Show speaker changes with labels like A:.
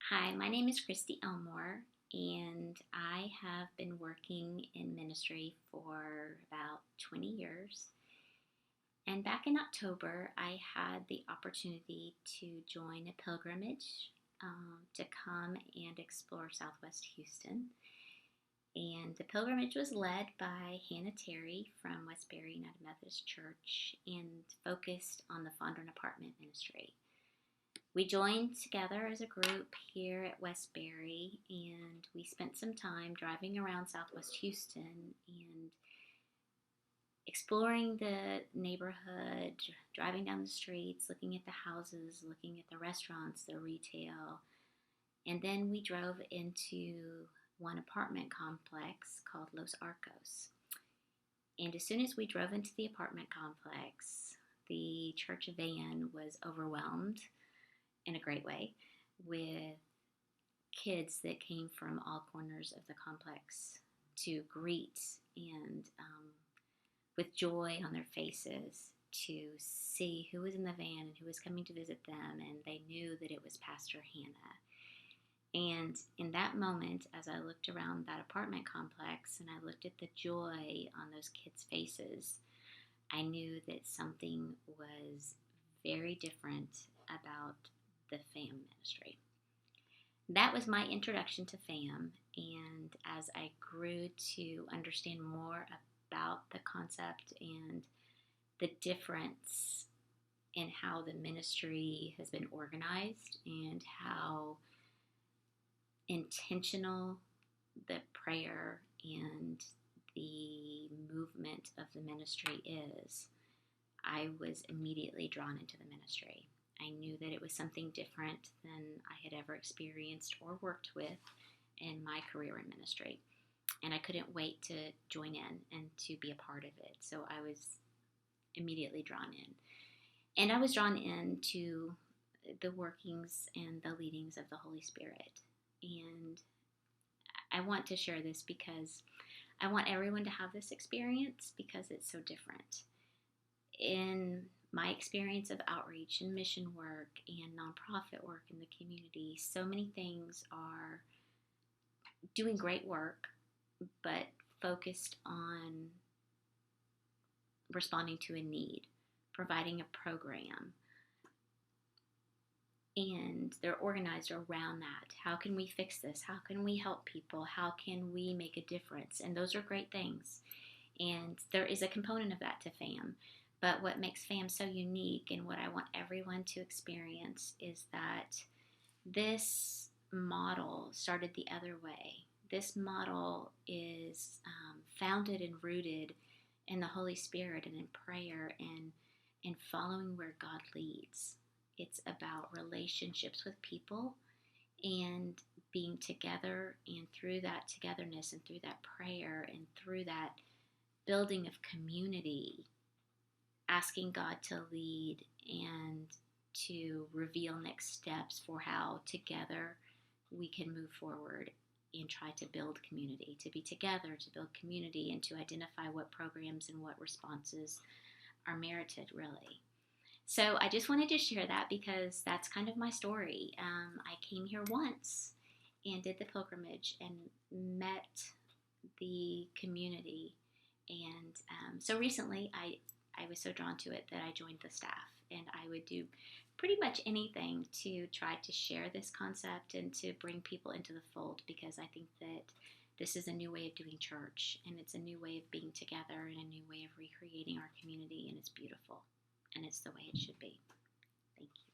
A: Hi, my name is Kristy Elmore, and I have been working in ministry for about 20 years. And back in October, I had the opportunity to join a pilgrimage to come and explore Southwest Houston. And the pilgrimage was led by Hannah Terry from Westbury United Methodist Church and focused on the Fondren Apartment Ministry. We joined together as a group here at Westbury, and we spent some time driving around Southwest Houston and exploring the neighborhood, driving down the streets, looking at the houses, looking at the restaurants, the retail. And then we drove into one apartment complex called Los Arcos. And as soon as we drove into the apartment complex, the church van was overwhelmed in a great way with kids that came from all corners of the complex to greet and with joy on their faces to see who was in the van and who was coming to visit them, and they knew that it was Pastor Hannah. And in that moment, as I looked around that apartment complex and I looked at the joy on those kids' faces, I knew that something was very different about the FAM ministry. That was my introduction to FAM, and as I grew to understand more about the concept and the difference in how the ministry has been organized and how intentional the prayer and the movement of the ministry is, I was immediately drawn into the ministry. I knew that it was something different than I had ever experienced or worked with in my career in ministry. And I couldn't wait to join in and to be a part of it. So I was immediately drawn in. And I was drawn into the workings and the leadings of the Holy Spirit. And I want to share this because I want everyone to have this experience because it's so different. In my experience of outreach and mission work and nonprofit work in the community, so many things are doing great work, but focused on responding to a need, providing a program. And they're organized around that. How can we fix this? How can we help people? How can we make a difference? And those are great things. And there is a component of that to FAM. But what makes FAM so unique and what I want everyone to experience is that this model started the other way. This model is founded and rooted in the Holy Spirit and in prayer and in following where God leads. It's about relationships with people and being together, and through that togetherness and through that prayer and through that building of community, asking God to lead and to reveal next steps for how together we can move forward and try to build community, to be together, to build community, and to identify what programs and what responses are merited, really. So I just wanted to share that because that's kind of my story. I came here once and did the pilgrimage and met the community. And so recently I was so drawn to it that I joined the staff, and I would do pretty much anything to try to share this concept and to bring people into the fold, because I think that this is a new way of doing church, and it's a new way of being together and a new way of recreating our community, and it's beautiful, and it's the way it should be. Thank you.